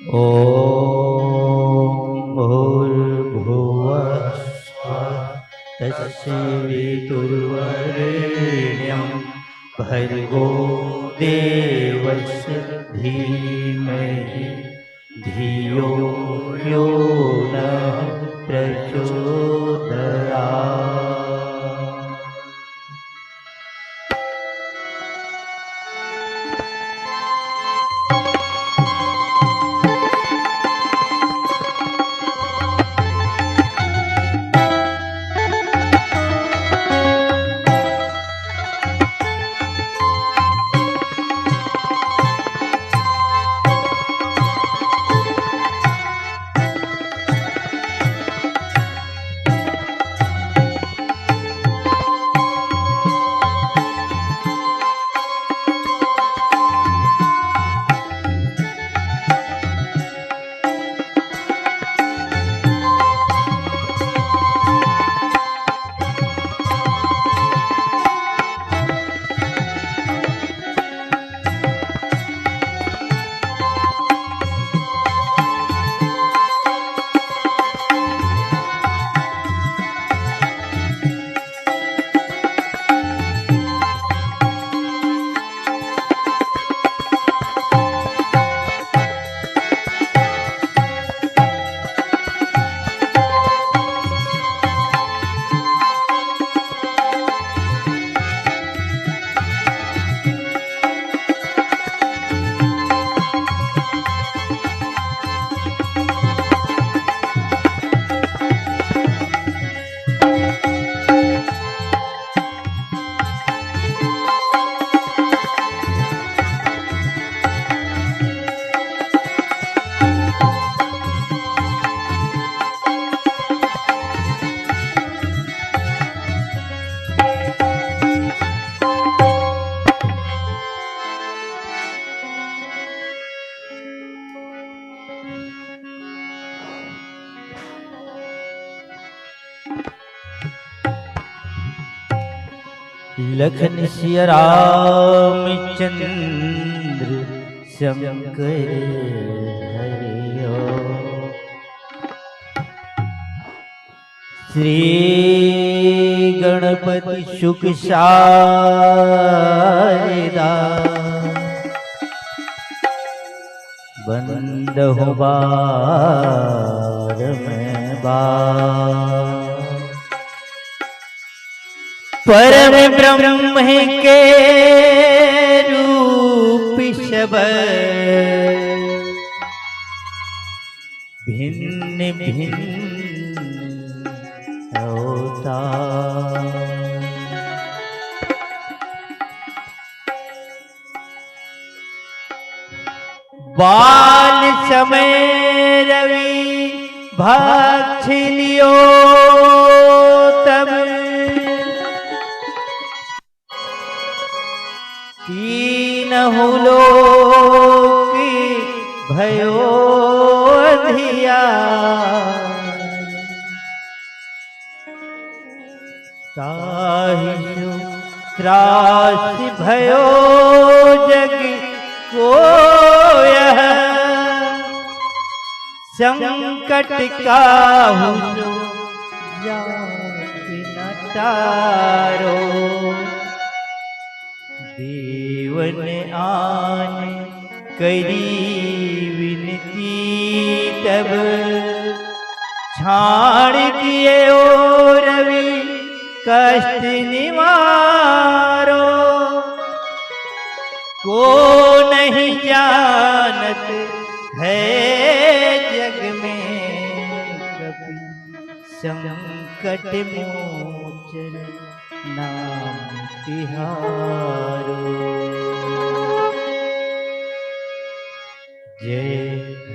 ॐ भूर्भुवः तस्य वितुर्वरेण्यं भर्गो देवस्य धीमहि धियो यो नः प्रचोदयात्। लखन सिया रामचंद्र शंकर हरियो। श्री गणपति सुख शारदा बंद हो बार में बार। परम ब्रह्म के रूप शबर भिन्न भिन्न अवतार। बाल समय रवि भाग लियो तब तीनहु लोक भयो अधियार। ताहि त्रास भयो जग को यह संकट काहू जात न टारो। देवन आन करी विनती तब छाड़ दिए ओ रवि कष्ट निवारो। को नहीं जानत है जग में कभी संकट मोचन नाम तिहारो। जय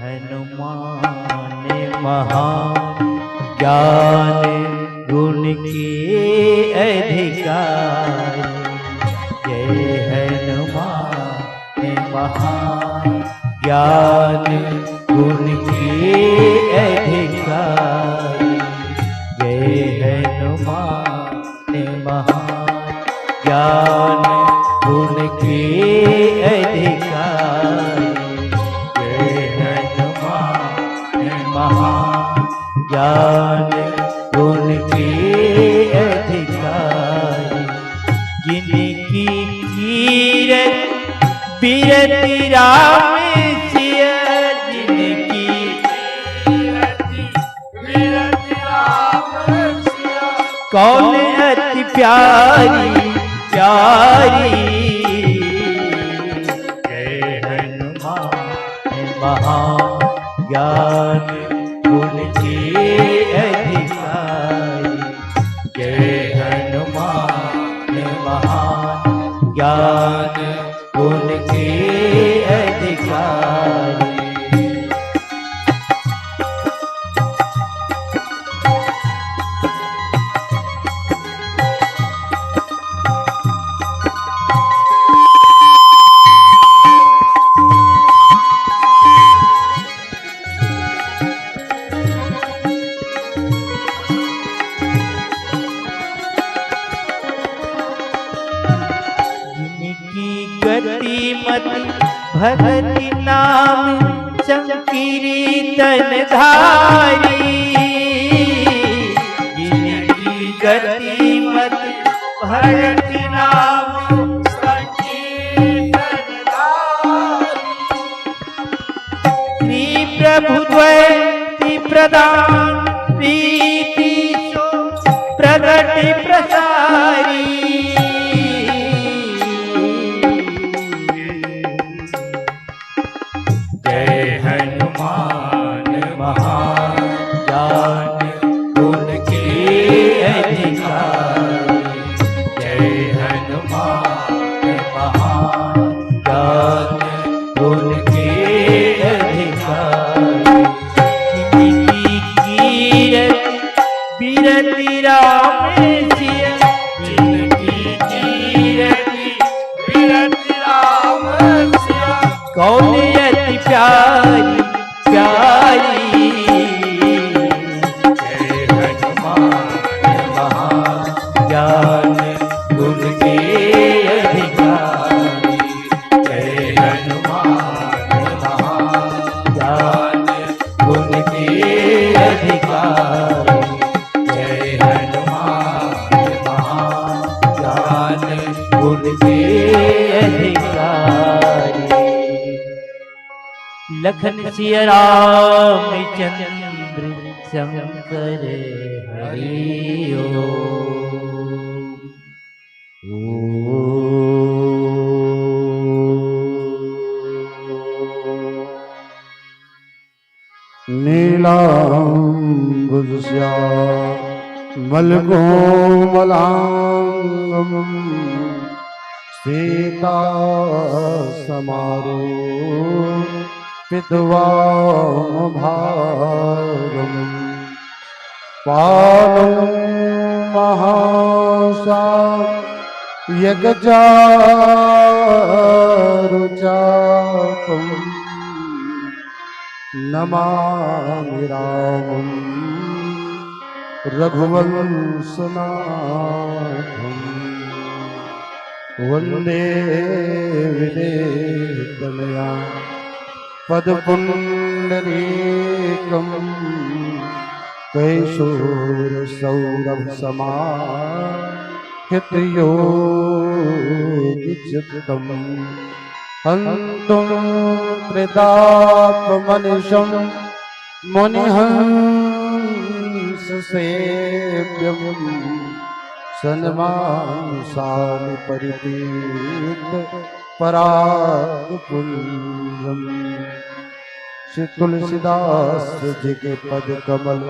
हनुमान महाज्ञान गुण के अधिकारी। जय हनुमान महाज्ञान गुण के अधिकारी। जय हनुमान महाज्ञान गुण के अधिकारी। जय हनुमान ज्ञान गुण के अधिकारी, जिनकी कीरत बिरति राम सिया, जिनकी बिरति राम सिया, कौन अति प्यारी प्यारी। जय हनुमान महाज्ञान गुण के अधिकारी, जय हनुमान महाज्ञान गुण के अधिकारी। भगति नाम संकीर्तन धारी, जिनकी गति मत भगति नाम संकीर्तन धारी। श्री प्रभु द्वैती प्रदान प्रीति सो प्रगति प्रसारी, कौन अति प्यारी प्यारी। जय हनुमान महाज्ञान गुण के अधिकारी, जय हनुमान महाज्ञान गुण के अधिकारी, जय हनुमान महाज्ञान गुण के अधिकारी। लखन सिया रामचंद्र शंकर हरि ओम। नीलांबुजश्यामल कोमलांगं सीता समारोह पितवामभागं पालं महासायकचारुचापं नमामि रामं रघुवंशनाथं वन्दे विदेहतनया पदपुण्डरीकं कैशोरसौरभसमाहितयोगिचित्तं हन्तुं त्रितापमनिशं मुनिहंससेव्यं सन्मांसामि परिपीत परागपुंजम्। श्री तुलसीदास जी के पद कमल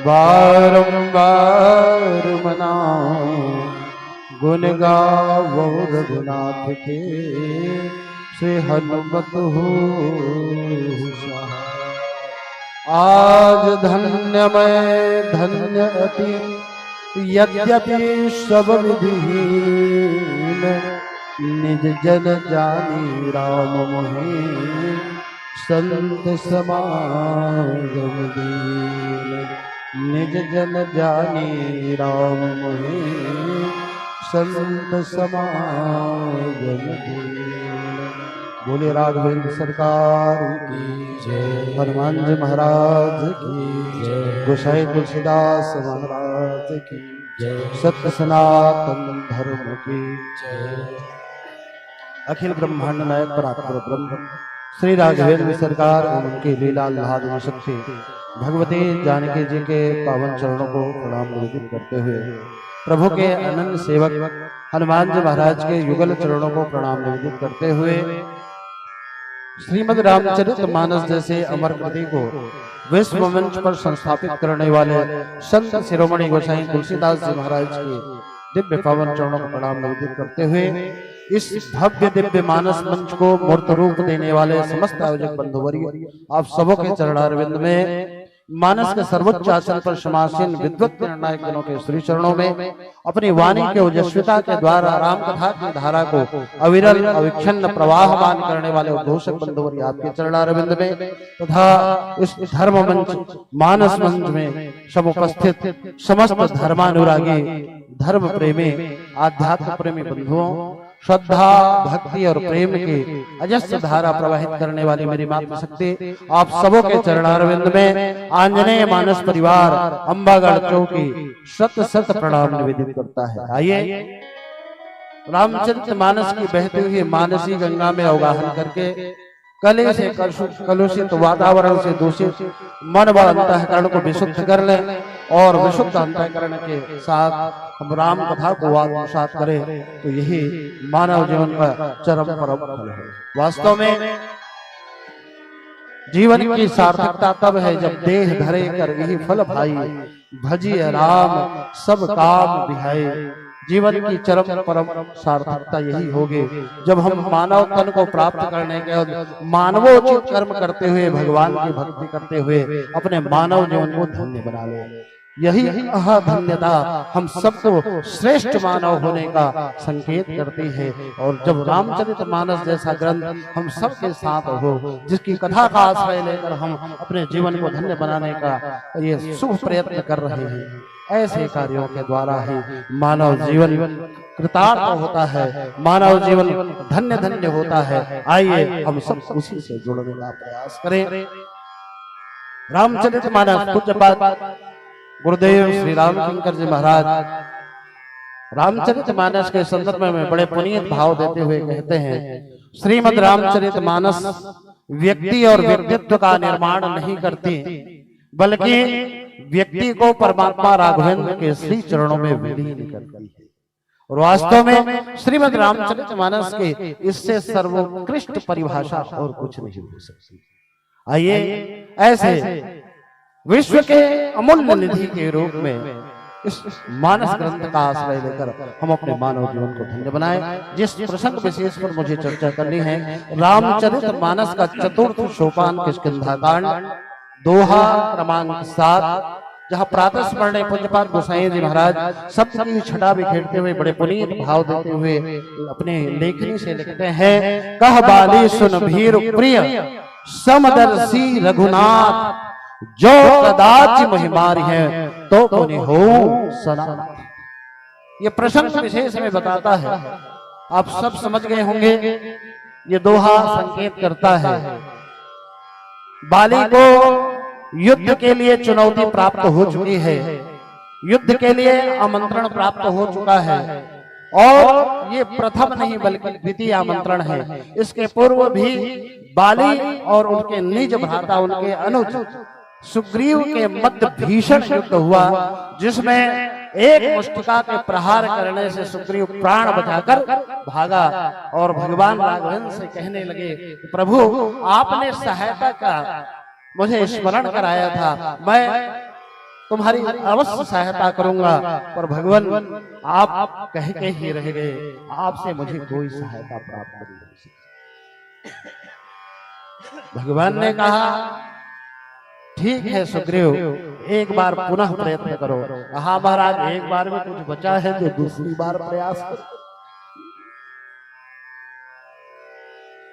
बारंबार मनाओ, गुण गावो रघुनाथ के श्री हनुमत हो सहाय। आज धन्य मैं धन्य अति यद्यपि सब विधिहीन, निज जन जानी राम मोहि संत समागम दीन। निज जन जानी राम मोहि संत समागम दीन। बोले राघवेंद्र सरकार की जय हनुमान जी महाराज की जय गोसाई तुलसीदास महाराज की जय सत्य सनातन धर्म की जय अखिल ब्रह्मांड नायक परात्पर ब्रह्म श्री राघवेंद्र सरकार एवं उनकी लीला लाधि शक्ति भगवती जानकी जी के पावन चरणों को प्रणाम निवेदित करते हुए प्रभु के अनन्य सेवक हनुमान जी महाराज के युगल चरणों को प्रणाम निवेदित करते हुए श्रीमद् रामचरित मानस जैसे अमर कृति को विश्व मंच पर संस्थापित करने वाले संत शिरोमणि गोसाई तुलसीदास जी महाराज के दिव्य पावन चरणों को प्रणाम निवेदित करते हुए इस भव्य दिव्य मानस मंच को मूर्त रूप देने वाले समस्त आयोजक बंधुवर्य आप सबों के चरणारविंद में मानस के सर्वोच्च आसन पर समासीन विद्वत निर्णायक जनों के श्री चरणों में अपनी वाणी के ओजस्विता के द्वारा राम कथा की धारा को अविरल अविच्छिन्न प्रवाहमान करने वाले उद्घोषक बंधुवर्य आपके चरणारविंद में तथा इस धर्म मंच मानस मंच में सब उपस्थित समस्त धर्मानुरागी धर्म प्रेमी आध्यात्म प्रेमी बंधुओं श्रद्धा भक्ति और प्रेम की अजस्र धारा प्रवाहित करने वाली मेरी मातृ शक्ति आप सबों के चरणारविंद में आंजनेय मानस परिवार अंबागढ़ चौकी शत शत प्रणाम निवेदित करता है। आइए रामचरित मानस की बहती हुई मानसी गंगा में अवगाहन करके कले से कलुषित वातावरण से दूषित मन व अंतःकरण को विशुद्ध कर लें और विशुद्ध अंतःकरण के साथ हम राम कथा को आत्मसात करें तो यही मानव जीवन का चरम परम फल है। वास्तव में जीवन की सार्थकता तब है जब देह धरे कर यही फल भाई भजिए राम सब काम बिहाए। जीवन की चरम परम सार्थकता यही होगी जब हम मानव तन को प्राप्त करने के बाद मानवोचित कर्म करते हुए भगवान की भक्ति करते हुए अपने मानव जीवन को धन्य बना ले। यही धन्यता हम सबको श्रेष्ठ मानव होने का संकेत करती है। और जब रामचरित मानस जैसा ग्रंथ हम सबके साथ हो जिसकी कथा का आश्रय लेकर हम अपने जीवन को धन्य बनाने का ये शुभ प्रयत्न कर रहे हैं, ऐसे कार्यों के द्वारा ही मानव जीवन कृतार्थ होता है, मानव जीवन धन्य धन्य होता है। आइए हम सब उसी से जुड़ने का प्रयास करें। रामचरित मानस पूज्यपाद गुरुदेव श्री राम किंकर जी महाराज रामचरित मानस के संदर्भ में बड़े पुनीत भाव देते हुए कहते हैं, श्रीमद् रामचरित मानस व्यक्ति और व्यक्तित्व का निर्माण नहीं करती बल्कि व्यक्ति को परमात्मा राघवेंद्र के श्री चरणों में विलीन करती है। और वास्तव में श्रीमद् रामचरित मानस के इससे सर्वोत्कृष्ट परिभाषा और कुछ नहीं हो सकती। आइए ऐसे विश्व के अमूल्य निधि के रूप में इस मानस ग्रंथ का आश्रय लेकर हम अपने मानव जीवन को धन्य बनाएं। जिस प्रसंग विशेष पर मुझे चर्चा करनी है, रामचरित मानस का चतुर्थ सोपान किष्किंधाकांड दोहा क्रमांक 7, जहाँ प्रातः स्मरण पूज्यपाद गोसाई जी महाराज शब्द की छटा बिखेरते हुए बड़े पुनीत भाव देते हुए अपने लेखनी से लिखते हैं, कह बाली सुन भीर प्रिय समदर्शी रघुनाथ जो कदाच महिमारी है तो पुनि हो सनाथ। ये प्रशंसा विशेष में बताता है, आप सब समझ गए होंगे। ये दोहा संकेत करता है बाली को युद्ध के लिए चुनौती प्राप्त हो चुकी है, युद्ध के लिए आमंत्रण प्राप्त हो चुका है और ये प्रथम नहीं बल्कि द्वितीय आमंत्रण है। इसके पूर्व भी बाली और उनके निज भ्राता उनके अनुज सुग्रीव के मध्य भीषण युद्ध हुआ, जिसमें एक मुष्टिका के प्रहार करने से सुग्रीव प्राण बचाकर भागा और भगवान राघवेंद्र से कहने लगे, प्रभु आपने सहायता का मुझे स्मरण कराया था, मैं तुम्हारी अवश्य सहायता करूंगा, पर भगवान आप कह के ही रह गए, आपसे मुझे कोई सहायता प्राप्त नहीं हो सकती। भगवान ने कहा, ठीक है सुग्रीव, एक बार पुनः प्रयत्न करो। हाँ महाराज, एक बार में कुछ बचा है तो दूसरी बार प्रयास करो।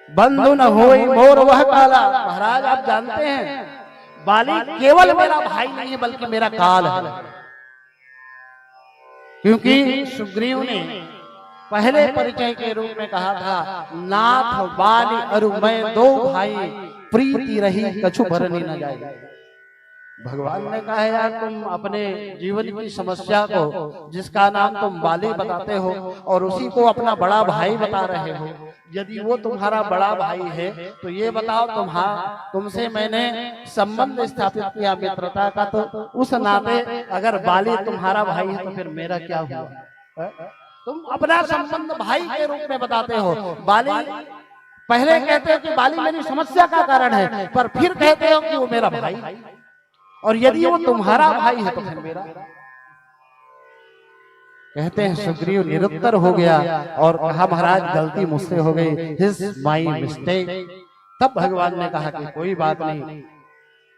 बंधु न होई मोर वह काला। महाराज आप जानते हैं बाली केवल मेरा भाई नहीं है बल्कि मेरा काल है, क्योंकि सुग्रीव ने पहले परिचय के रूप में कहा था, नाथ बाली अरु मैं दो भाई, प्रीति रही कछु भरनी न जाए। भगवान ने कहा यार, तुम अपने जीवन की समस्या को, जिसका नाम तुम बाली बताते हो और उसी को अपना बड़ा भाई बता रहे हो, यदि वो तुम्हारा बड़ा भाई है तो ये बताओ, तुमसे मैंने संबंध स्थापित किया मित्रता का, तो उस नाते अगर बाली तुम्हारा भाई है तो फिर मेरा क्या हुआ? तुम अपना संबंध भाई के रूप में बताते हो। बाली पहले कहते हो कि बाली मेरी समस्या का कारण है, पर फिर कहते हो कि वो मेरा भाई, और यदि वो तुम्हारा भाई है तो फिर मेरा। कहते हैं सुग्रीव निरुत्तर हो गया और कहा महाराज गलती मुझसे हो गई, हिज माई मिस्टेक। तब भगवान ने कहा कि कोई बात नहीं,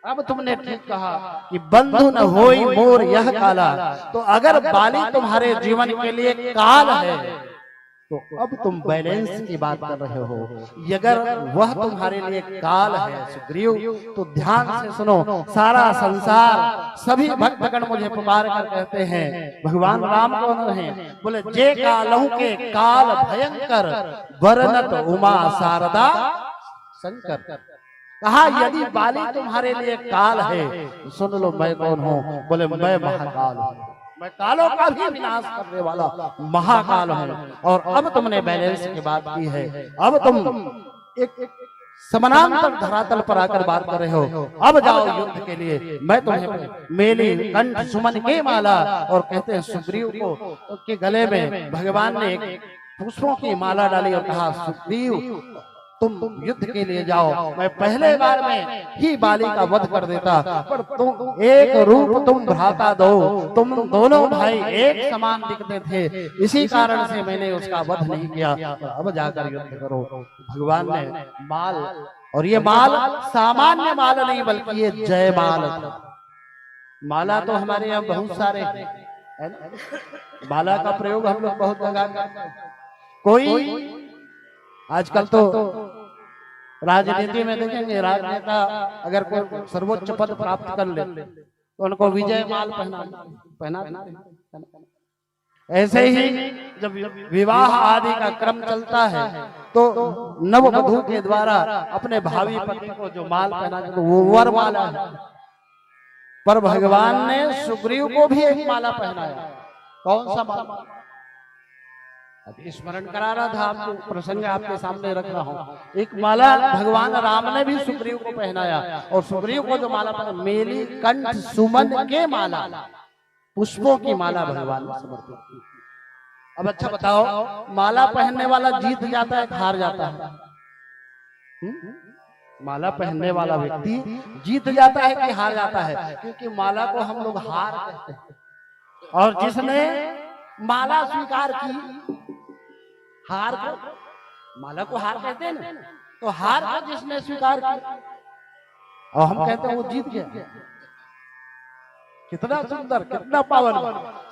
अब तुमने ठीक कहा कि बंधु न होई मोर यह काला, तो अगर बाली तुम्हारे जीवन के लिए काल है तो अब तुम बैलेंस की बात कर रहे हो। अगर वह तुम्हारे लिए काल है सुग्रीव, तो ध्यान से सुनो, सारा संसार सभी भक्तगण मुझे पुकार कर कहते हैं भगवान राम कौन है? बोले जे कालहु के काल भयंकर, वरनत उमा शारदा शंकर। कहा यदि बाली तुम्हारे लिए काल है, सुन लो मैं कौन हूँ? बोले मैं महाकाल हूँ, मैं कालों का भी विनाश करने वाला महाकाल हूँ। और अब तुमने बैलेंस की बात की है, अब तुम एक समानांतर धरातल पर आकर बात कर रहे हो। अब जाओ युद्ध के लिए, मैं तुम्हें मेली कंठ सुमन के माला, और कहते हैं सुग्रीव को के गले में भगवान ने एक पुष्पों की माला डाली और कहा सुग्रीव तुम युद्ध के लिए जाओ, मैं पहले बार में ही बाली का वध कर देता, पर तुम एक रूप तुम भ्राता दो, तुम दोनों भाई एक समान दिखते थे, इसी कारण से मैंने उसका वध नहीं किया, अब जाकर युद्ध करो। भगवान ने माल, और ये माल सामान्य माल नहीं बल्कि ये जय माल। माला तो हमारे यहाँ बहुत सारे है, माला का प्रयोग हम लोग बहुत जगह करते हैं। कोई आजकल तो राजनीति में देखेंगे, राजनेता अगर कोई सर्वोच्च पद प्राप्त कर ले तो उनको विजय माल पहना। ऐसे ही जब विवाह आदि का क्रम चलता है तो नववधू के द्वारा अपने भावी पति को जो माल पहना तो वो वर माला है। पर भगवान ने सुग्रीव को भी एक माला पहनाया। कौन सा माला? अभी स्मरण करा रहा था, आपको प्रसंग आपके सामने रख रहा हूँ। एक माला भगवान राम ने भी सुग्रीव को पहनाया, और सुग्रीव को जो माला पहना मेली कंठ सुमन के माला, पुष्पों की माला भगवान ने समर्पित की। अब अच्छा बताओ, माला पहनने वाला जीत जाता है हार जाता है? माला पहनने वाला व्यक्ति जीत जाता है कि हार जाता है? क्योंकि माला को हम लोग हार कहते हैं, और जिसने माला स्वीकार की, हार को, माला को हार कहते हैं ना, तो हार को जिसने स्वीकार किया और हम कहते हैं वो जीत गया। कितना सुंदर, कितना पावन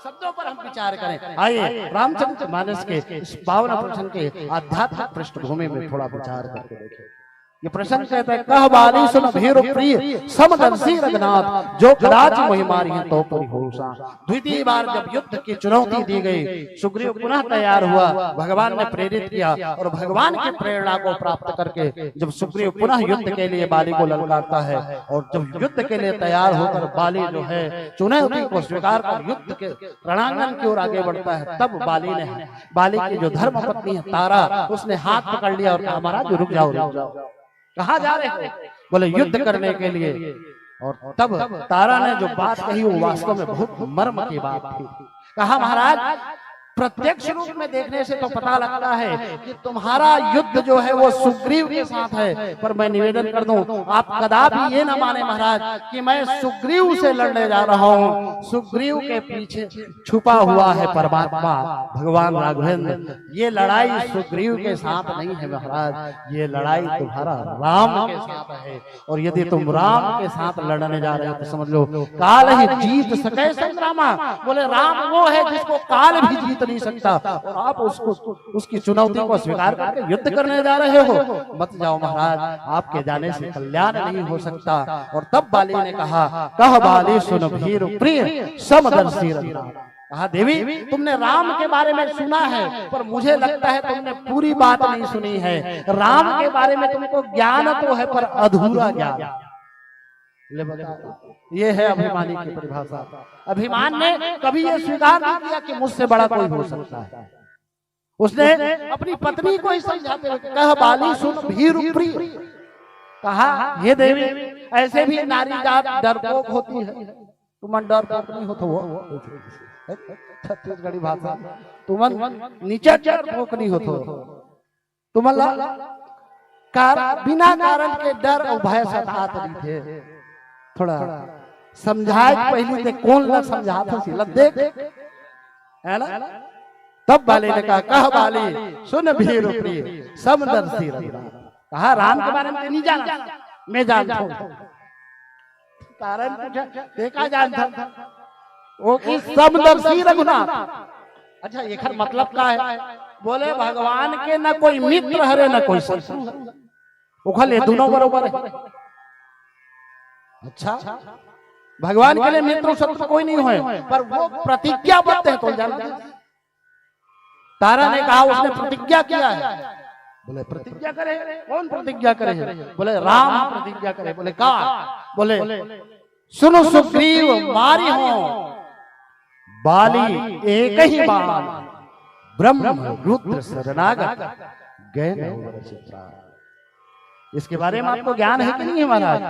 शब्दों पर हम विचार करें। आइए रामचरित मानस के इस पावन प्रसंग के आध्यात्मिक पृष्ठभूमि में थोड़ा विचार करके देखें। ये प्रसंग कहता है, कह बाली सुन भीरु प्रिय समदर्शी रघुनाथ, जो कदाच मोहि मारी है तो परिहोषा। द्वितीय बार जब युद्ध की चुनौती दी गई, सुग्रीव पुनः तैयार हुआ, भगवान ने प्रेरित किया, और भगवान की प्रेरणा को प्राप्त करके जब सुग्रीव पुनः युद्ध के लिए बाली को ललकारता है, और जब युद्ध के लिए तैयार होकर बाली जो है चुनौती को स्वीकार कर युद्ध के रणांगन की ओर आगे बढ़ता है, तब बाली की जो धर्म पत्नी है तारा, उसने हाथ पकड़ लिया और कहा महाराज रुक जाओ। कहाँ जा रहे हो? बोले युद्ध करने के लिए। और तब तारा ने जो बात कही वो वास्तव में बहुत मर्म की बात थी। कहा महाराज प्रत्यक्ष रूप में देखने से तो पता लगता है कि तुम्हारा युद्ध जो है वो सुग्रीव के साथ है, पर मैं निवेदन कर दूं आप कदापि ये ना माने महाराज कि मैं सुग्रीव से लड़ने जा रहा हूँ। सुग्रीव के पीछे छुपा हुआ है परमात्मा भगवान राघवेंद्र। ये लड़ाई सुग्रीव के साथ नहीं है महाराज, ये लड़ाई तुम्हारा राम के साथ है। और यदि तुम राम के साथ लड़ने जा रहे हो तो समझ लो काल ही जीत सके संग्रामा। बोले राम वो है जिसको काल भी जीत नहीं सकता, और आप उसकी चुनौती को स्वीकार करके युद्ध करने जा रहे हो। मत जाओ महाराज, आपके जाने से कल्याण नहीं हो सकता। और तब बाली ने कहा, कह बाली सुन भीरु प्रिय समदर्शी रघुनाथ। कहा देवी तुमने राम के बारे में सुना है, पर मुझे लगता है तुमने पूरी बात नहीं सुनी है। राम के बारे में तुमको ज्ञान तो है पर अधूरा ज्ञान। ले बताओ, ये है अभिमानी की परिभाषा। अभिमान ने कभी ये स्वीकार नहीं किया कि मुझसे बड़ा कोई हो सकता है। उसने अपनी पत्नी को ही समझाते हुए कहा बाली सुन भीरुप्री, कहा हे देवी ऐसे भी नारी जात डरपोक होती है, तुम डरपोक नहीं हो तो वो छत्तीसगढ़ी भाषा तुम नीचे डरपोक नहीं हो तो तुम बिना कारण के डर और भय सतात नहीं थे। थोड़ा समझाए पहले कौन ला समझा था देख है ना। तब बाले ने कहा बाली सुन भीरुप्री समदर्शी रघुनाथ, कहा राम के बारे में नहीं जाना, मैं जानता हूं। कारण देखा जानता वो कि समदर्शी रघुनाथ। अच्छा ये मतलब क्या है? बोले भगवान के ना कोई मित्र हरे ना कोई शत्रु, उखल ये दोनों बरोबर है। अच्छा भगवान के लिए मित्र शत्रु कोई नहीं है, पर वो प्रतिज्ञाबद्ध है। तो जानते तारा ने कहा उसने प्रतिज्ञा किया है। बोले प्रतिज्ञा करे, कौन प्रतिज्ञा करे? बोले राम प्रतिज्ञा करे। बोले का? बोले सुनो सुग्रीव मारी हो बाली एक ही बाण, ब्रह्म रुद्र शरणागत गए। इसके बारे में आपको ज्ञान है कि नहीं है महाराज?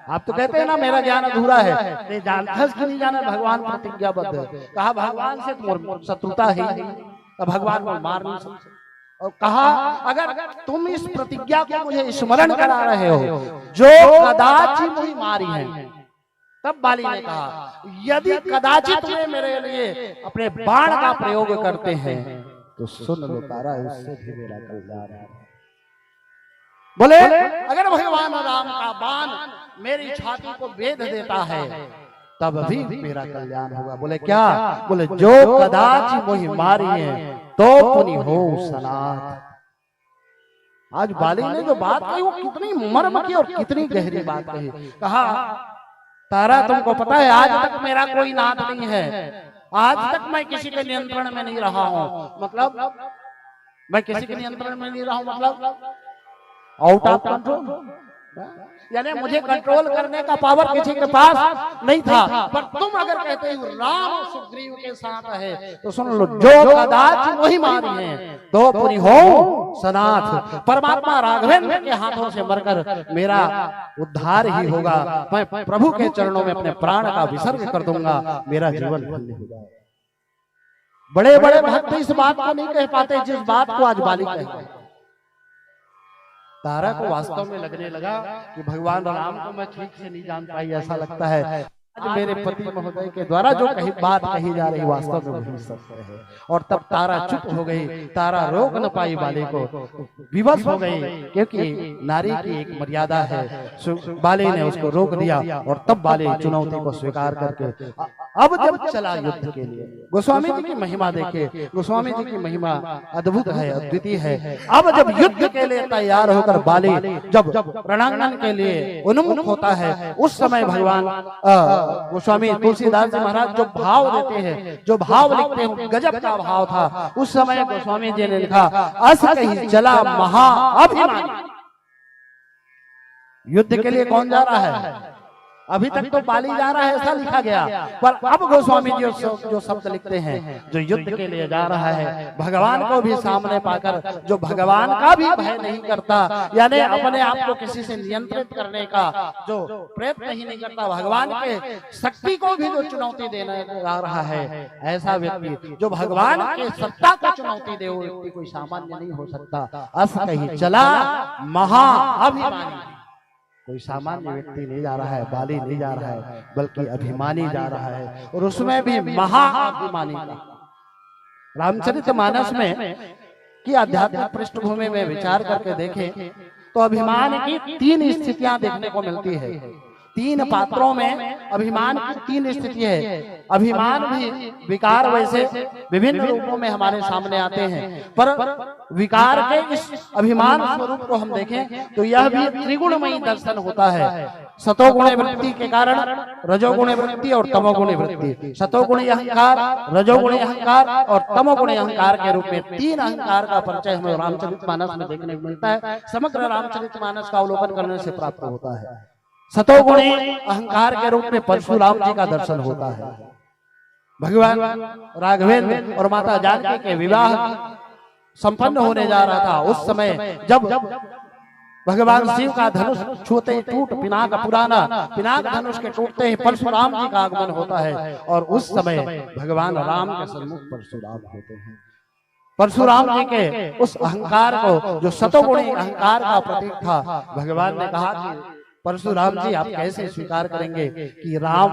आप तो कहते हैं ना मेरा ज्ञान अधूरा है, जानता कि नहीं जाना भगवान प्रतिज्ञाबद्ध है। कहा भगवान से शत्रुता है, भगवान को मार नहीं सकते। और कहा अगर तुम इस प्रतिज्ञा को मुझे स्मरण करा रहे हो जो कदाचित मुझे मारी है। तब बाली ने कहा यदि कदाचित तुम्हें मेरे लिए अपने बाण का प्रयोग करते हैं तो सुन लो तारा, उससे भी मेरा कल्याण है। बोले अगर भगवान राम का बाण मेरी छाती को भेद देता है तब भी मेरा कल्याण होगा। बोले क्या? बोले जो कदाचित मोहि मारी है तो पुनि हो सनाथ। आज बाली ने जो बात कही वो कितनी मर्म की और कितनी गहरी बात कही। कहा तारा तुमको पता है आज तक मेरा कोई नाथ नहीं है, आज तक मैं किसी के नियंत्रण में नहीं रहा हूं। मतलब मैं किसी के नियंत्रण में नहीं रहा हूं, मतलब आउट ऑफ कंट्रोल, यानी मुझे कंट्रोल करने का पावर किसी के पास नहीं था। पर तुम अगर कहते हो राम सुग्रीव के साथ है तो सुन लो जो कदाचित वही मारी है तो पुनि हो सनाथ। परमात्मा राघवेंद्र के हाथों से मरकर मेरा उद्धार ही होगा। मैं प्रभु के चरणों में अपने प्राण का विसर्ग कर दूंगा, मेरा जीवन धन्य हो जाएगा। बड़े बड़े भक्त इस बात को नहीं कह पाते जिस बात को आज बाली कहते हैं। तारा को वास्तव में लगने लगा कि भगवान राम को मैं ठीक से नहीं जान पाई, ऐसा लगता है आज मेरे पति महोदय के द्वारा जो कहीं बात कही जा रही वास्तव में वही सत्य है। और तब तारा चुप हो गई, तारा रोक न पाई बाली को, विवश हो गई, क्योंकि नारी की एक मर्यादा है। बाली ने उसको रोक दिया और तब बाली चुनौती को स्वीकार करके अब जब चला युद्ध के लिए। गोस्वामी जी की महिमा देखिए, गोस्वामी जी की महिमा अद्भुत है, अद्वितीय है। अब जब युद्ध के लिए तैयार होकर बाली जब रणांगन के लिए उन्मुख होता है उस समय भगवान गोस्वामी तुलसीदास जी महाराज जो भाव देते हैं, जो भाव लिखते हैं, गजब का भाव था। उस समय गोस्वामी जी ने लिखा अस कहीं चला महाअभिमानी। युद्ध के लिए कौन जा रहा है? अभी तक तो बाली जा रहा है ऐसा लिखा गया, पर अब गोस्वामी जी जो शब्द लिखते हैं जो युद्ध के लिए जा रहा है, भगवान को भी सामने पाकर जो भगवान का भी भय नहीं करता, यानी अपने आप को किसी से नियंत्रित करने का जो प्रयत्न ही नहीं करता, भगवान के शक्ति को भी जो चुनौती देने जा रहा है, ऐसा व्यक्ति जो भगवान के सत्ता को चुनौती दे वो व्यक्ति कोई सामान्य नहीं हो सकता। अस कहीं चला महाअभिमानी। कोई सामान्य व्यक्ति नहीं जा रहा है, बाली नहीं जा रहा है, बल्कि अभिमानी जा रहा है, और उसमें भी महाअभिमानी का। रामचरितमानस में की आध्यात्मिक पृष्ठभूमि में विचार करके देखें तो अभिमान की 3 स्थितियां देखने को मिलती है। 3 पात्रों में अभिमान की 3 स्थिति है। अभिमान भी विकार वैसे विभिन्न रूपों में हमारे सामने आते हैं, पर विकार के इस अभिमान स्वरूप को हम देखें तो यह भी त्रिगुणमयी दर्शन होता है। सतोगुणी वृत्ति के कारण रजोगुणी वृत्ति और तमोगुणी वृत्ति। सतोगुणी अहंकार, रजोगुणी अहंकार और तमोगुणी अहंकार के रूप में तीन अहंकार का परिचय हमें रामचरितमानस में देखने को मिलता है। समग्र रामचरितमानस का अवलोकन करने से प्राप्त होता है। सतोगुणी अहंकार के रूप में परशुराम जी का दर्शन होता है। भगवान राघवेंद्र और माता जानकी के विवाह संपन्न होने जा रहा था, उस समय जब भगवान शिव का धनुष छूते ही टूट पिनाक पुराना पिनाक धनुष के टूटते ही परशुराम जी का आगमन होता है और उस समय भगवान राम के सन्मुख परशुराम होते हैं। परशुराम जी के उस अहंकार को, जो सतोगुणी अहंकार का प्रतीक था, भगवान ने कहा कि परशुराम जी आप कैसे स्वीकार करेंगे कि राम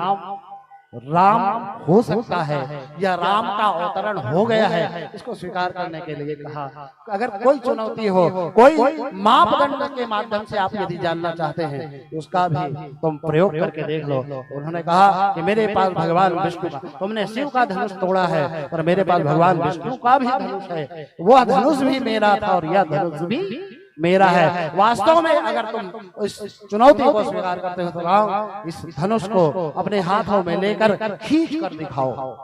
हो सकता है या राम का अवतरण हो गया है। इसको स्वीकार करने के लिए कहा अगर कोई चुनौती हो, कोई मापदंड के माध्यम से आप यदि जानना चाहते हैं तो उसका भी तुम प्रयोग करके देख लो। उन्होंने कहा कि मेरे पास भगवान विष्णु, तुमने शिव का धनुष तोड़ा है पर मेरे पास भगवान विष्णु का भी धनुष है, वह धनुष भी मेरा था और यह धनुष भी मेरा है। वास्तव में अगर तुम इस चुनौती को स्वीकार करते हो तो राम इस धनुष को अपने हाथों में लेकर खींच कर दिखाओ।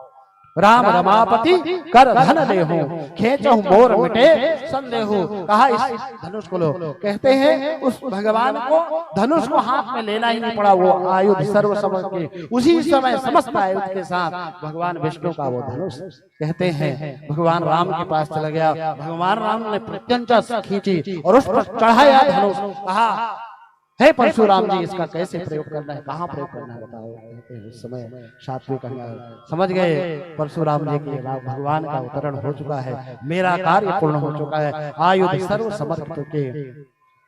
राम रमापति कर धन देहु, खेचहु मोर मिटे संदेहु। कहा इस धनुष को लो। कहते हैं उस भगवान को धनुष को हाथ में लेना ही नहीं पड़ा, वो आयुध सर्व समझ के उसी समय समस्त आयुध के साथ भगवान विष्णु का वो धनुष कहते हैं भगवान राम के पास चला गया। भगवान राम ने प्रत्यंचा खींची और उस पर चढ़ाया धनुष। कहा हे परशुराम जी इसका कैसे प्रयोग करना है, कहाँ प्रयोग करना है बताओ। कहते हैं उस समय सात्विक समझ गए परशुराम जी के भगवान का अवतरण हो चुका है, मेरा कार्य पूर्ण हो चुका है, आयुध सर्व समर्पित के,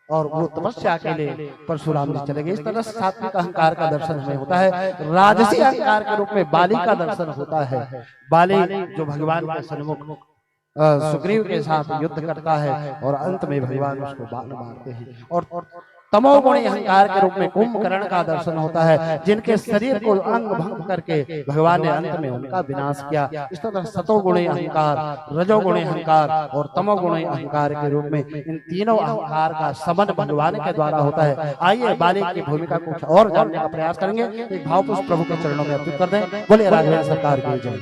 और वो तपस्या के लिए परशुराम जी चले गए। इस तरह से सात्विक अहंकार का दर्शन हमें होता है। राजसी अहंकार के रूप में बाली का दर्शन होता है। बाली जो भगवान के सन्मुख सुग्रीव के साथ युद्ध करता है और अंत में भगवान उसको बाण मारते हैं। और तमोगुणी अहंकार के रूप में कुंभकर्ण का दर्शन होता है, जिनके शरीर को अंग भंग करके भगवान ने अंत में उनका विनाश किया। इस तरह सतोगुणी अहंकार, रजोगुणी अहंकार और तमोगुणी अहंकार के रूप में इन तीनों अहंकार का समन भगवान के द्वारा होता है। आइए बाली की भूमिका कुछ और जानने का प्रयास करेंगे। एक भावपुष्प प्रभु के चरणों में अर्पित कर दें। बोले राघवेंद्र सरकार की जय।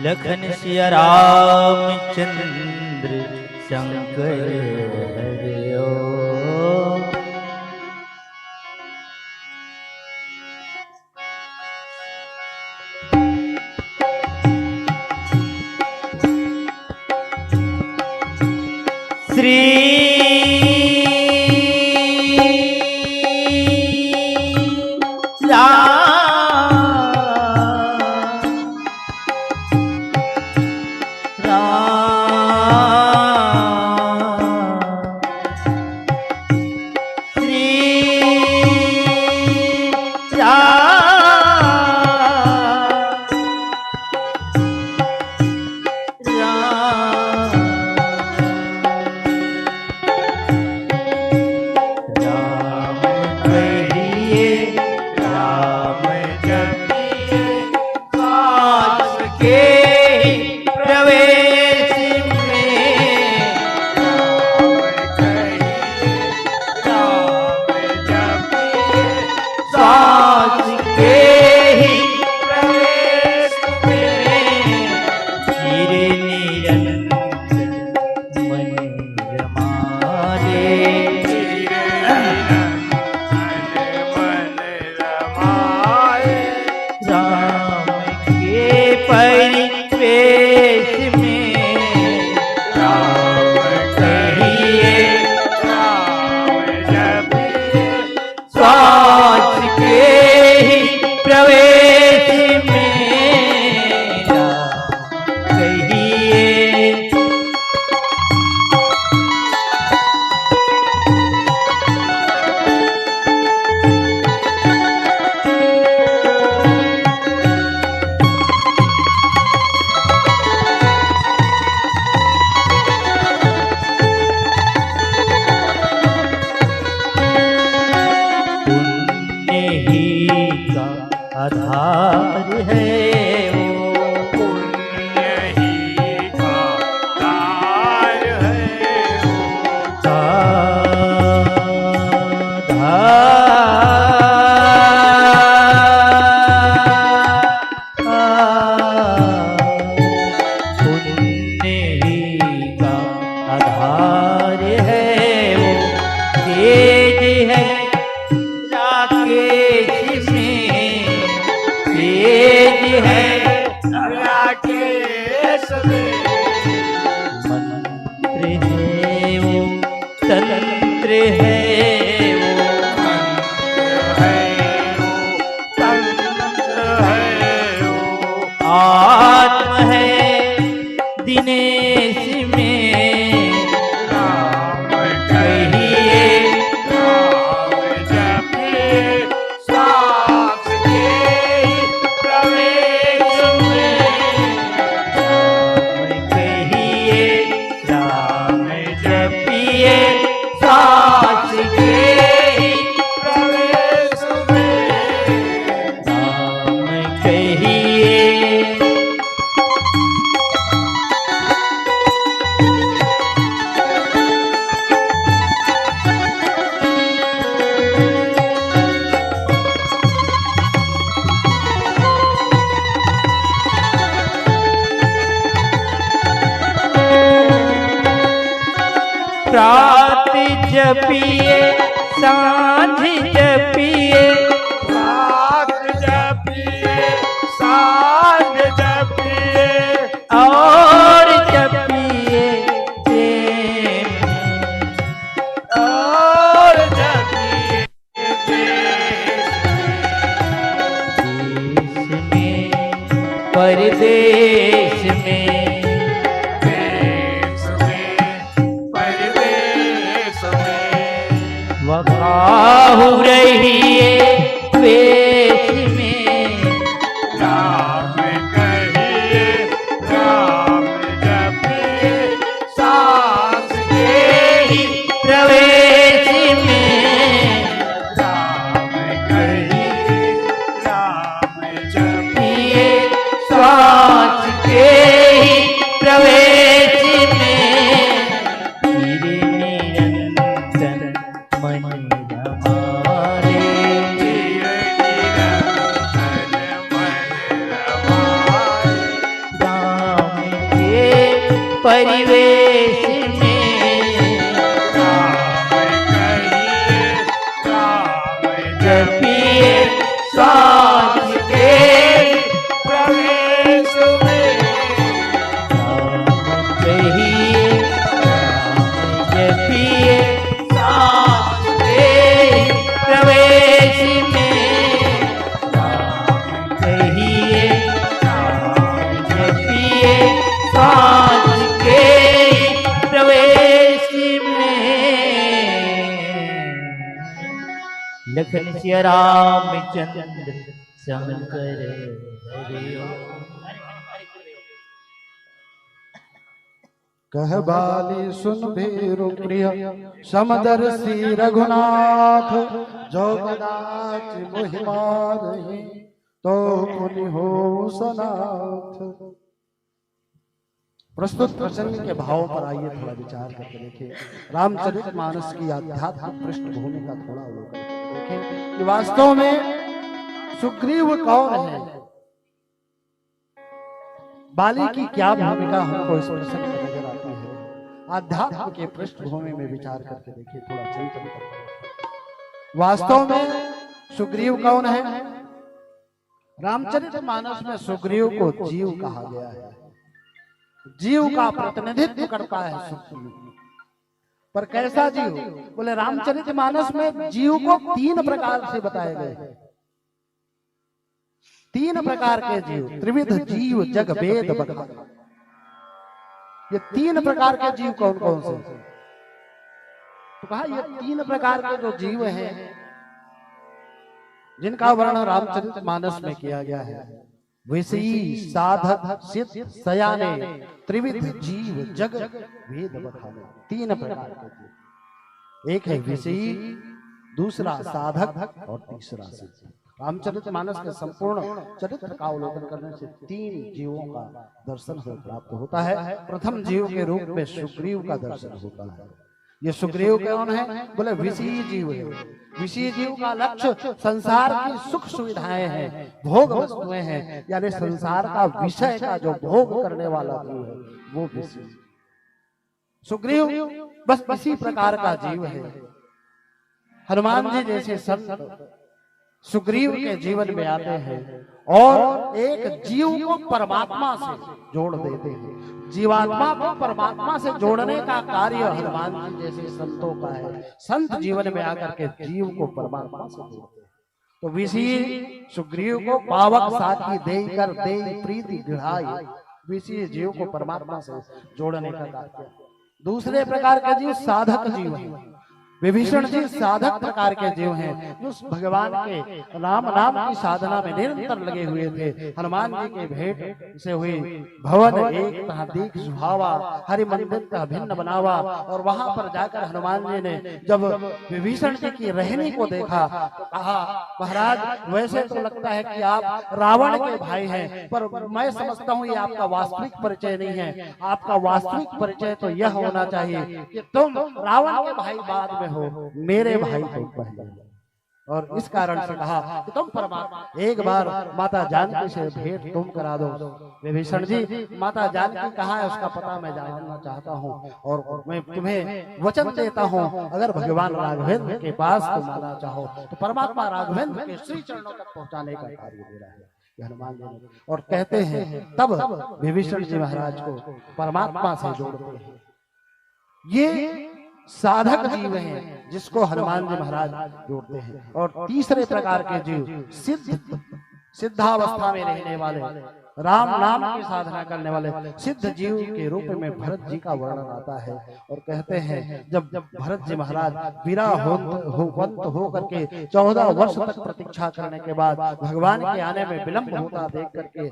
लखन सिया रामचंद्र शंकर हरिओ। श्री का आधार है वो, पुण्य ही का आधार है वो, पुण्य ही का आधार है वो, तेज है राकेश में, तेज है राकेश में, मंत्र है वो, तंत्र है वो, मंत्र है वो, तंत्र है वो, आत्म है दिनेश में, राम कहिए राम जपिए सास के प्रवेश में, कहिए राम जपिए सास के प्रवेश में, राम कहिए। प्रात जपिए सांझ जपिए, रात जपिए सांझ जपिए, और जपिए प्रेम, और जपिए देश में परदेश में, देश में परदेश में, वकाहु रहिए वेश में, राम कहिए राम जपिए सास के ही प्रवेश में, राम कहिए राम जपिए ये सांस के ही प्रवेश में, गिरे निरंतर मन हमारे, राम के परिवेश में, जपिए सांझ के प्रवेश में, राम कहिए राम जपिए सांझ के प्रवेश में, राम कहिए राम जपिए सांझ के प्रवेश में। लखन सिया रामचंद्र शंकर हरिओ। कह बाली सुन भीरु प्रिय समदर्शी रघुनाथ, जो कदाच मोहि मारहि तो पुनि हो सनाथ। प्रस्तुत प्रसंग के भाव पर आइए थोड़ा विचार करके देखें। रामचरितमानस की आध्यात्मिक पृष्ठभूमि का थोड़ा अवलोकन करके देखें कि वास्तव में सुग्रीव कौन है, बाली की क्या भूमिका हमको इस प्रसंग में नजर आती है। आध्यात्म के पृष्ठभूमि में विचार करके देखिए, थोड़ा चिंतन करके। वास्तव में सुग्रीव कौन है? रामचरितमानस में सुग्रीव को जीव कहा गया है। जीव का प्रतिनिधित्व करता है सुग्रीव, पर कैसा जीव? बोले रामचरितमानस में जीव को तीन प्रकार से बताए गए। तीन प्रकार के जीव, त्रिविध जीव जग वेद बखान। ये तीन प्रकार के जीव कौन कौन से? तो कहा ये तीन प्रकार के जो जीव हैं जिनका वर्णन रामचरितमानस में किया गया है, विषयी साधक सिद्ध सयाने त्रिविध जीव जग वेद बखाने। तीन प्रकार के जीव, एक है विषयी, दूसरा साधक और तीसरा सिद्ध। रामचरितमानस के संपूर्ण चरित्र का अवलोकन करने से 3 जीवों का दर्शन हमें प्राप्त होता है। प्रथम जीव के रूप में सुग्रीव का दर्शन होता है। ये सुग्रीव कौन है? बोले विषयी जीव है। विषयी जीव का लक्ष्य संसार की सुख सुविधाएं हैं, भोग वस्तुएं हैं, यानी संसार का विषय का जो भोग करने वाला जीव है वो विषयी। सुग्रीव बस इसी प्रकार का जीव है। हनुमान जी जैसे संत सुग्रीव के जीवन में आते हैं और एक जीव को परमात्मा से जोड़ देते हैं। जीवात्मा को परमात्मा से जोड़ने का कार्य हनुमान जी जैसे संतों का है। संत जीवन में आकर के जीव को परमात्मा से जोड़ते हैं। तो विषयी सुग्रीव को पावक साथी देकर दे प्रीति गढ़ाई, विषयी जीव को परमात्मा से जोड़ने का कार्य। दूसरे प्रकार के जीव साधक जीव हैं। विभीषण जी साधक प्रकार के जीव हैं, जो भगवान के राम नाम की साधना में निरंतर लगे हुए थे। हनुमान जी के भेंट से हुई भवन एक तह दीख सुहावा, हरि मंदिर का भिन्न बनावा। और वहां पर जाकर हनुमान जी ने जब विभीषण जी की रहनी को देखा तो कहा, महाराज वैसे तो लगता है कि आप रावण के भाई हैं, पर मैं समझता हूँ ये आपका वास्तविक परिचय नहीं है। आपका वास्तविक परिचय तो यह होना चाहिए कि तुम रावण के भाई बाद में हो, मेरे भाई तो पहले। और इस कारण से कहा कि तुम परमात्मा, एक बार माता जानकी से भेंट तुम करा दो। विभीषण जी, माता जानकी कहाँ है उसका पता मैं जानना चाहता हूँ, और मैं तुम्हें वचन देता हूँ अगर भगवान राघवेंद्र के पास तुम आना चाहो तो परमात्मा राघवेंद्र के श्री चरणों तक पहुँचाने का कार्य दे रहा है हनुमान जी। और कहते हैं तब विभीषण जी महाराज को परमात्मा से जोड़ते हैं। ये साधक जीव हैं जिसको हनुमान जी महाराज जोड़ते हैं। और तीसरे प्रकार के जीव सिद्धावस्था में रहने वाले, राम नाम की साधना करने वाले सिद्ध जीव के रूप में भरत जी का वर्णन आता है। और कहते हैं जब भरत जी महाराज विराहोवंत होकर के 14 वर्ष तक प्रतीक्षा करने के बाद भगवान के आने में विलंब होता देख करके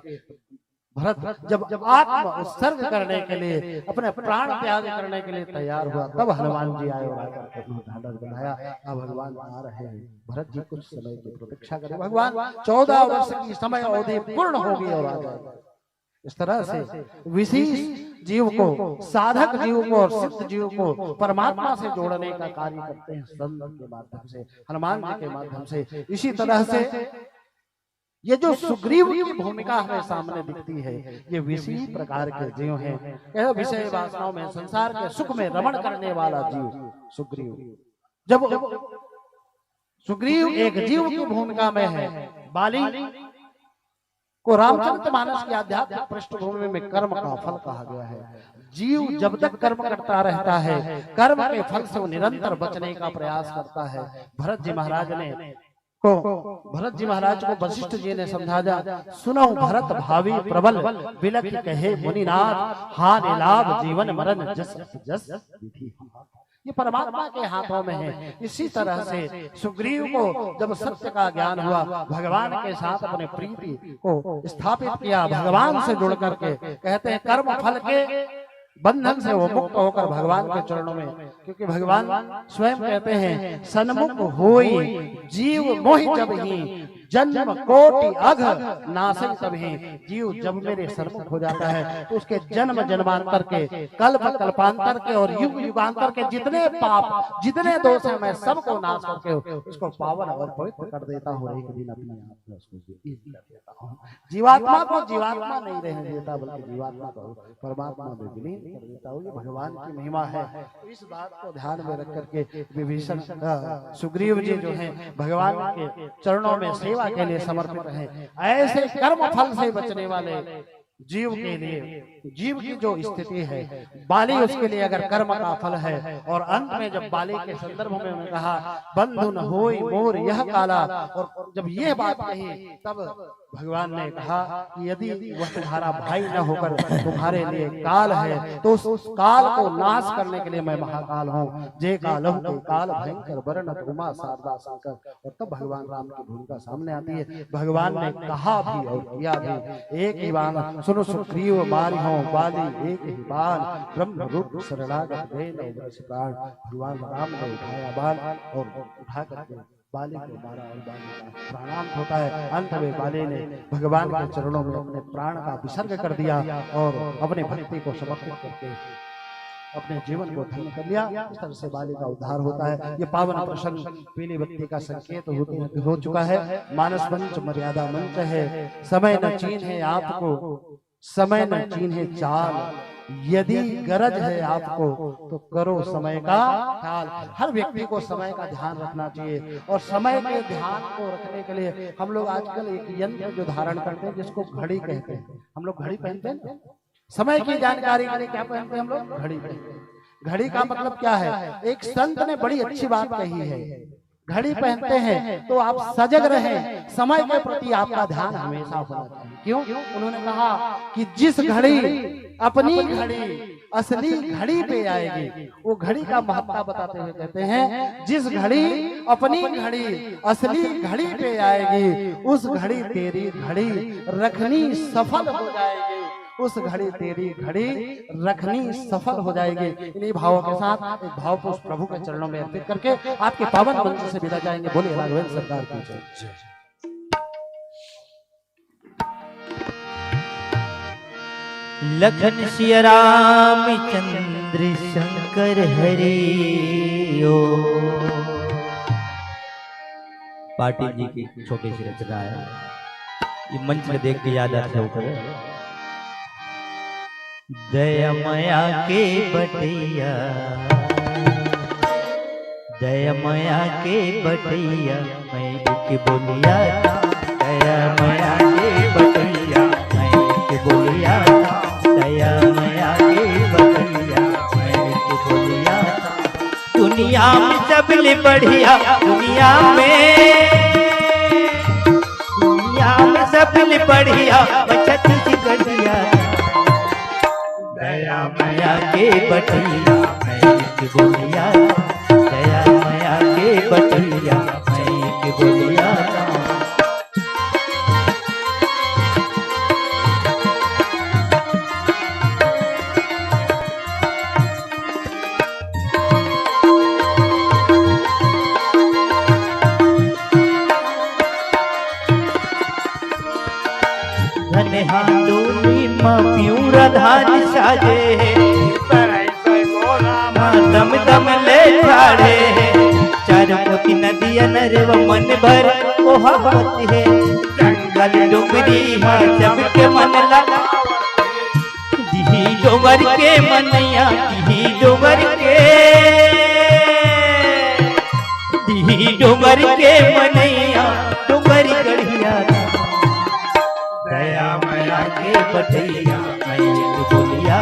भरत जब आत्म उत्सर्ग करने के लिए, अपने प्राण त्याग करने के लिए तैयार हुआ, तब हनुमान जी आए और आकर ढांढस बनाया, अब भगवान आ रहे हैं, भरत जी कुछ समय की प्रतीक्षा करें। भगवान 14 वर्ष की समय अवधि पूर्ण होगी और आ जाएगा। इस तरह से विशेष जीव को, साधक जीव को और सिद्ध जीव को परमात्मा से जोड़ने का कार्य करते हैं संत के माध्यम से, हनुमान जी के माध्यम से। इसी तरह से ये जो सुग्रीव की भूमिका हमें सामने दिखती है, ये विषय प्रकार के जीव हैं। यह विषय वासनाओं में, संसार के सुख में रमण करने वाला जीव सुग्रीव। जब सुग्रीव एक जीव की भूमिका में है, बाली को रामचरितमानस की आध्यात्मिक पृष्ठभूमि में कर्म का फल कहा गया है। जीव जब तक कर्म करता रहता है, कर्म के फल से वो निरंतर बचने का प्रयास करता है। भरत जी महाराज को वशिष्ठ जी ने समझाया, सुनो भरत भावी प्रबल, बिलख कहे मुनिनाथ, हानि लाभ जीवन मरण जस जस विधि। ये परमात्मा के हाथों में है। इसी तरह से सुग्रीव को जब सत्य का ज्ञान हुआ, भगवान के साथ अपने प्रीति को स्थापित किया, भगवान से जुड़ करके, कहते हैं कर्म फल के बंधन से वो मुक्त होकर भगवान के चरणों में, क्योंकि भगवान स्वयं कहते हैं सन्मुख होई जीव मोहि जब ही, जन्म कोटि अघ नासै तबहि। जीव जब मेरे सन्मुख हो जाता है तो उसके जन्म जन्मांतर के, कल्प कल्पांतर के और युग युगांतर के जितने पाप, जितने दोष हैं, मैं सबको नाश करके उसको पावन और पवित्र कर देता हूँ। एक दिन अपने आप में उसको कर देता हूँ। जीवात्मा को जीवात्मा नहीं रहने देता, बल्कि जीवात्मा को परमात्मा में विलीन कर देता हूँ। ये भगवान की महिमा है। इस बात को ध्यान में रख करके विभीषण सुग्रीव जी जो हैं भगवान के चरणों में सेवा के लिए समर्पित हैं। ऐसे कर्म फल से बचने वाले जीव के लिए, जीव की जो स्थिति है, बाली उसके लिए अगर कर्म का फल है। और अंत में जब बाली के संदर्भ में उन्होंने कहा बंधु न होई मोर यह काला, और जब यह बात कही तब भगवान ने कहा कि यदि वह तुम्हारा भाई न होकर तुम्हारे लिए काल है तो उस काल को नाश करने के लिए मैं महाकाल हूँ। जय कालहु के काल भयंकर वरण उमा शारदा शंकर। और तब भगवान राम की भूमिका सामने आती है। भगवान ने कहा भी और किया भी। एक ही बाण सुनो सुग्रीव मारी हो बाली, एक ही बाण ब्रह्म रूप शरणागत प्राण। भगवान राम ने उठाया बाण और उठा करके बाली को मारा और बाली का प्राणांत होता है। अंत में बाली ने भगवान के चरणों में अपने प्राण का विसर्ग कर दिया और अपने भक्ति को समर्पित करके अपने जीवन को धन्य कर लिया। इस तरह से बाली का उद्धार होता है। ये पावन प्रसंग पीली बत्ती का संकेत हो चुका है। मानस मंच मर्यादा मंच है। समय न चीन है आपको, समय न चीन है चाल, यदि गरज है आपको तो करो समय का ख्याल। हर व्यक्ति को समय का ध्यान रखना चाहिए और समय के ध्यान को रखने के लिए हम लोग आजकल एक यंत्र जो धारण करते हैं जिसको घड़ी कहते हैं। हम लोग घड़ी पहनते हैं, समय की जानकारी के लिए क्या पहनते हैं हम लोग? घड़ी पहनते हैं। घड़ी का मतलब क्या है? एक संत ने बड़ी अच्छी बात कही है, घड़ी पहनते हैं तो आप सजग रहें, समय के प्रति आपका ध्यान हमेशा होना चाहिए। क्यों? उन्होंने कहा कि जिस घड़ी अपनी घड़ी असली घड़ी पे आएगी, वो घड़ी का महत्व बताते हुए कहते हैं जिस घड़ी अपनी घड़ी असली घड़ी पे आएगी, उस घड़ी तेरी घड़ी रखनी सफल हो जाएगी, उस घड़ी तेरी घड़ी रखनी सफल हो जाएगी। इन्हीं भावों के साथ एक भावपुष्प प्रभु के चरणों में अर्पित करके आपके पावन मंच से विदा जाएंगे। बोले राघवेंद्र सरकार की जय। लखन सिया राम चंद्र शंकर हरि ओ। पाटिल जी की छोटी सी रचना है, ये मंच में देख के याद आता है। दया माया के बटैया, दया माया के बटैया, मैं एक बोलिया दया माया के बटैया, मैं एक बोलिया दया माया के बटैया, मैं एक बोलिया। दुनिया में सबले बढ़िया, दुनिया में सबले बढ़िया बचत सी गढ़िया, दया माया के बटैया, मैं एक बोलिया दया माया के बटैया, मैं एक बोलिया। धन हाथों प्यूरा धान साजे, दम दम ले छाड़े, चार मोती नदिया नरव मन भर ओहावत है, जंगल डोंगरी है सबके मन लगा, दिही डोंगर के मनैया, दिही डोंगर के मनैया, डोंगरी गढ़िया, दया माया के बटैया, मैं एक बोलिया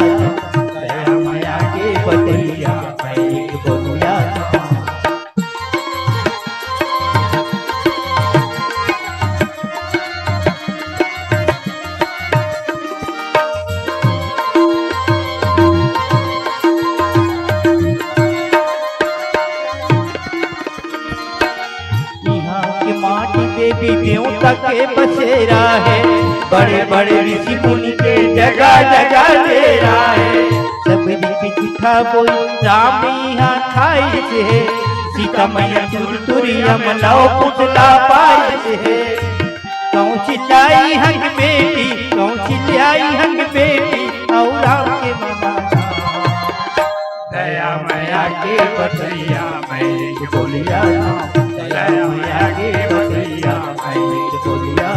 दया माया के बटैया, मैं एक बोलिया। यहाँ की माटी देवी देवता के बसेरा है, बड़े बड़े ऋषि मुनि के जगह जगह डेरा है, सब ऋषि चिठा बोल राम यहाँ खाई से, सीता मैया तुरिया मनाओ पुतला पाई से, कौन चिल्लाई हंग बेटी, कौन चिल्लाई हंग बेटी, और राम के मना दया माया के बटैया, मैं एक बोलिया दया माया के बटैया, मैं एक बोलिया।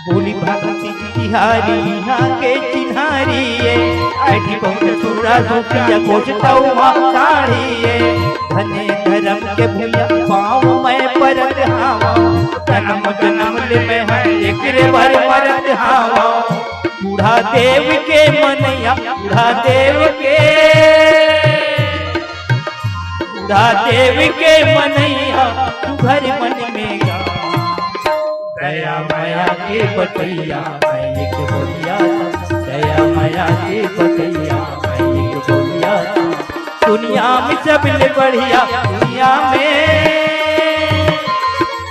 बोली भगवती तिहारी यहाँ के चिन्हारी है, ऐठी बहुत छुरा सोफिया कोचताऊ मारी है, धने धर्म के भूया पाँव मैं परत हावा, जन्म जन्म ले मैं है एकरे भर परत हावा, बूढ़ा देव के मनैया, बूढ़ा देव के मनैया, तू घर मन में गा, दया माया के बटैया, मैं एक बोलिया दया माया के बटैया, मैं एक बोलिया। दुनिया में सबले बढ़िया,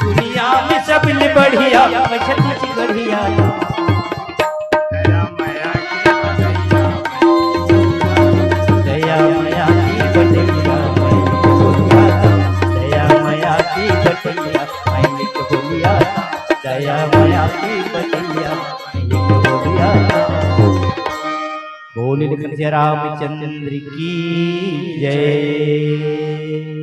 दुनिया में सबले बढ़िया मैं छत्तीस गढ़िया। दया मैया की बटैया मैं दया माया की बटैया मैं लिख बोलिया, दया माया की बटैया मैं लिख बोलिया। बोल लिखन से रामचंद्र की जय।